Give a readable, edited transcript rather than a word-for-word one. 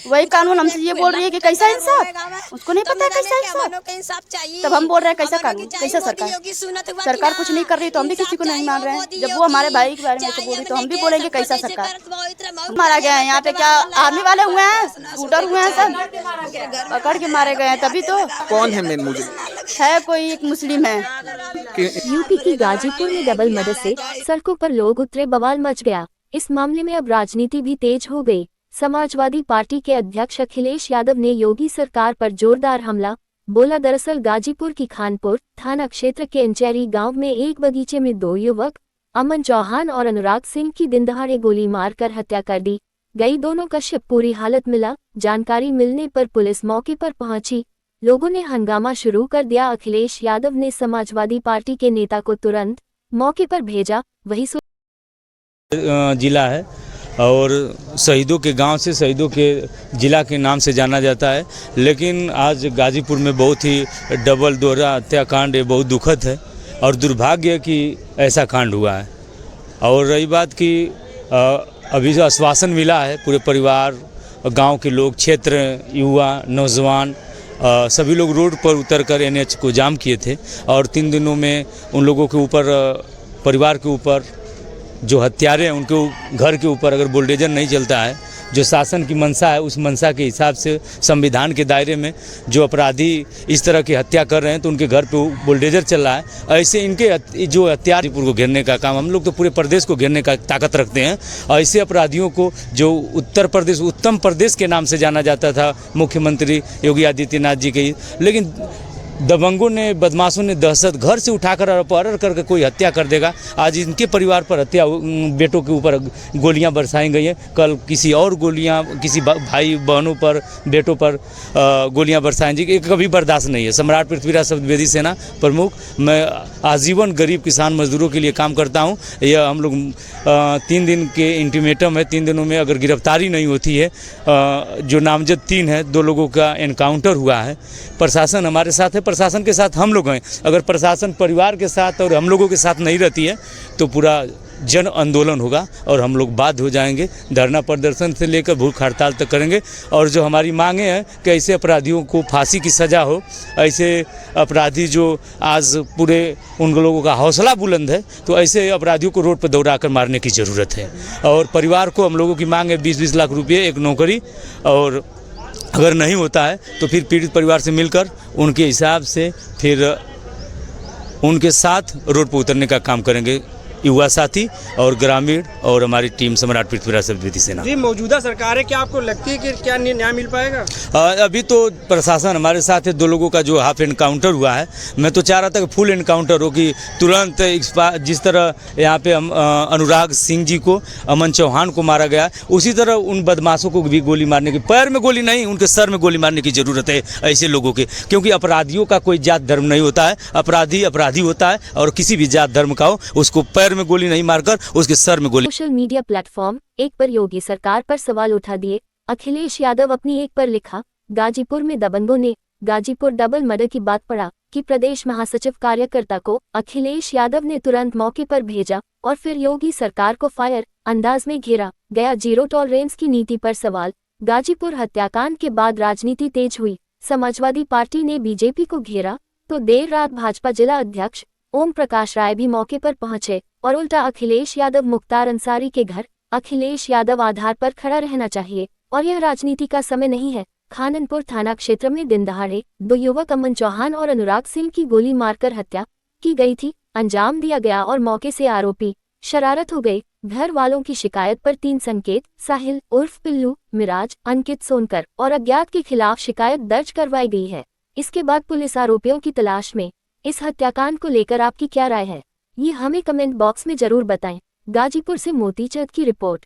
वही कानून हमसे ये बोल रही है कि कैसा इंसाफ, उसको नहीं पता है कैसा इंसाफ। तब हम बोल रहे हैं कैसा कानून, कैसा सरकार कुछ नहीं कर रही तो हम भी किसी को नहीं मान रहे हैं। जब वो हमारे भाई के बारे में ऐसे बोल रही तो हम भी बोलेंगे कैसा सरकार। मारा गया है यहाँ पे, क्या आर्मी वाले हुए हैं, शूटर हुए हैं, सब पकड़ के मारे गए हैं। तभी तो कौन है मेन मुझे है, कोई एक मुस्लिम है। यूपी की गाजीपुर में डबल मर्डर से सड़कों पर लोग उतरे, बवाल मच गया। इस मामले में अब राजनीति भी तेज हो गई। समाजवादी पार्टी के अध्यक्ष अखिलेश यादव ने योगी सरकार पर जोरदार हमला बोला। दरअसल गाजीपुर की खानपुर थाना क्षेत्र के इंचेरी गांव में एक बगीचे में दो युवक अमन चौहान और अनुराग सिंह की दिनदहाड़े गोली मारकर हत्या कर दी गई। दोनों का शव पूरी हालत मिला। जानकारी मिलने पर पुलिस मौके पर पहुंची। लोगों ने हंगामा शुरू कर दिया। अखिलेश यादव ने समाजवादी पार्टी के नेता को तुरंत मौके पर भेजा। वही जिला है और शहीदों के गांव से शहीदों के जिला के नाम से जाना जाता है, लेकिन आज गाजीपुर में बहुत ही डबल दोहरा हत्याकांड बहुत दुखद है और दुर्भाग्य कि ऐसा कांड हुआ है। और रही बात कि अभी जो आश्वासन मिला है, पूरे परिवार, गांव के लोग, क्षेत्र, युवा, नौजवान सभी लोग रोड पर उतरकर एनएच को जाम किए थे और 3 दिनों में उन लोगों के ऊपर, परिवार के ऊपर, जो हत्यारे हैं उनके घर के ऊपर अगर बुलडोजर नहीं चलता है, जो शासन की मंशा है उस मंशा के हिसाब से संविधान के दायरे में जो अपराधी इस तरह की हत्या कर रहे हैं तो उनके घर पे बुलडोजर चल रहा है। ऐसे इनके जो हत्यारों को घेरने का काम, हम लोग तो पूरे प्रदेश को घेरने का ताकत रखते हैं। ऐसे अपराधियों को जो उत्तर प्रदेश उत्तम प्रदेश के नाम से जाना जाता था मुख्यमंत्री योगी आदित्यनाथ जी के, लेकिन दबंगों ने, बदमाशों ने दहशत घर से उठाकर अपहरण करके कोई हत्या कर देगा। आज इनके परिवार पर हत्या, बेटों के ऊपर गोलियां बरसाई गई हैं, कल किसी और गोलियां किसी भाई बहनों पर, बेटों पर गोलियां बरसाई जी, कभी बर्दाश्त नहीं है। सम्राट पृथ्वीराज शब्दवेदी सेना प्रमुख, मैं आजीवन गरीब किसान मजदूरों के लिए काम करता हूँ। यह हम लोग 3 दिन के इंटीमेटम है, 3 दिनों में अगर गिरफ्तारी नहीं होती है, जो नामजद 3 है, 2 लोगों का एनकाउंटर हुआ है। प्रशासन हमारे साथ है, प्रशासन के साथ हम लोग हैं। अगर प्रशासन परिवार के साथ और हम लोगों के साथ नहीं रहती है तो पूरा जन आंदोलन होगा और हम लोग बाध्य हो जाएंगे। धरना प्रदर्शन से लेकर भूख हड़ताल तक करेंगे। और जो हमारी मांगे हैं कि ऐसे अपराधियों को फांसी की सज़ा हो, ऐसे अपराधी जो आज पूरे उन लोगों का हौसला बुलंद है, तो ऐसे अपराधियों को रोड पर दौड़ा कर मारने की ज़रूरत है। और परिवार को हम लोगों की मांग है 20-20 लाख रुपये, एक नौकरी, और अगर नहीं होता है तो फिर पीड़ित परिवार से मिलकर उनके हिसाब से फिर उनके साथ रोड पर उतरने का काम करेंगे, युवा साथी और ग्रामीण और हमारी टीम सम्राट पृथ्वीराज शब्दवेदी सेना। जी, मौजूदा सरकार है, क्या आपको लगती है कि क्या न्याय मिल पाएगा? अभी तो प्रशासन हमारे साथ है। 2 लोगों का जो हाफ एनकाउंटर हुआ है, मैं तो चाह रहा था कि फुल एनकाउंटर हो, कि तुरंत जिस तरह यहाँ पे अनुराग सिंह जी को, अमन चौहान को मारा गया, उसी तरह उन बदमाशों को भी गोली मारने की, पैर में गोली नहीं, उनके सर में गोली मारने की ज़रूरत है ऐसे लोगों के। क्योंकि अपराधियों का कोई जात धर्म नहीं होता है, अपराधी अपराधी होता है और किसी भी जात धर्म का हो, उसको पैर में गोली नहीं मारकर उसके सर में गोली। सोशल मीडिया प्लेटफॉर्म एक पर योगी सरकार पर सवाल उठा दिए। अखिलेश यादव अपनी एक पर लिखा, गाजीपुर में दबंगों ने गाजीपुर डबल मर्डर की बात पड़ा कि प्रदेश महासचिव कार्यकर्ता को अखिलेश यादव ने तुरंत मौके पर भेजा और फिर योगी सरकार को फायर अंदाज में घेरा गया। जीरो टॉलरेंस की नीति पर सवाल। गाजीपुर हत्याकांड के बाद राजनीति तेज हुई। समाजवादी पार्टी ने बीजेपी को घेरा तो देर रात भाजपा जिला अध्यक्ष ओम प्रकाश राय भी मौके पर पहुंचे और उल्टा अखिलेश यादव मुख्तार अंसारी के घर। अखिलेश यादव आधार पर खड़ा रहना चाहिए और यह राजनीति का समय नहीं है। खाननपुर थाना क्षेत्र में दिनदहाड़े 2 युवक अमन चौहान और अनुराग सिंह की गोली मारकर हत्या की गई थी, अंजाम दिया गया और मौके से आरोपी शरारत हो गई। घर वालों की शिकायत पर 3 संकेत, साहिल उर्फ पिल्लू, मिराज, अंकित सोनकर और अज्ञात के खिलाफ शिकायत दर्ज करवाई गई है। इसके बाद पुलिस आरोपियों की तलाश में। इस हत्याकांड को लेकर आपकी क्या राय है, ये हमें कमेंट बॉक्स में जरूर बताएं। गाजीपुर से मोती चंद की रिपोर्ट।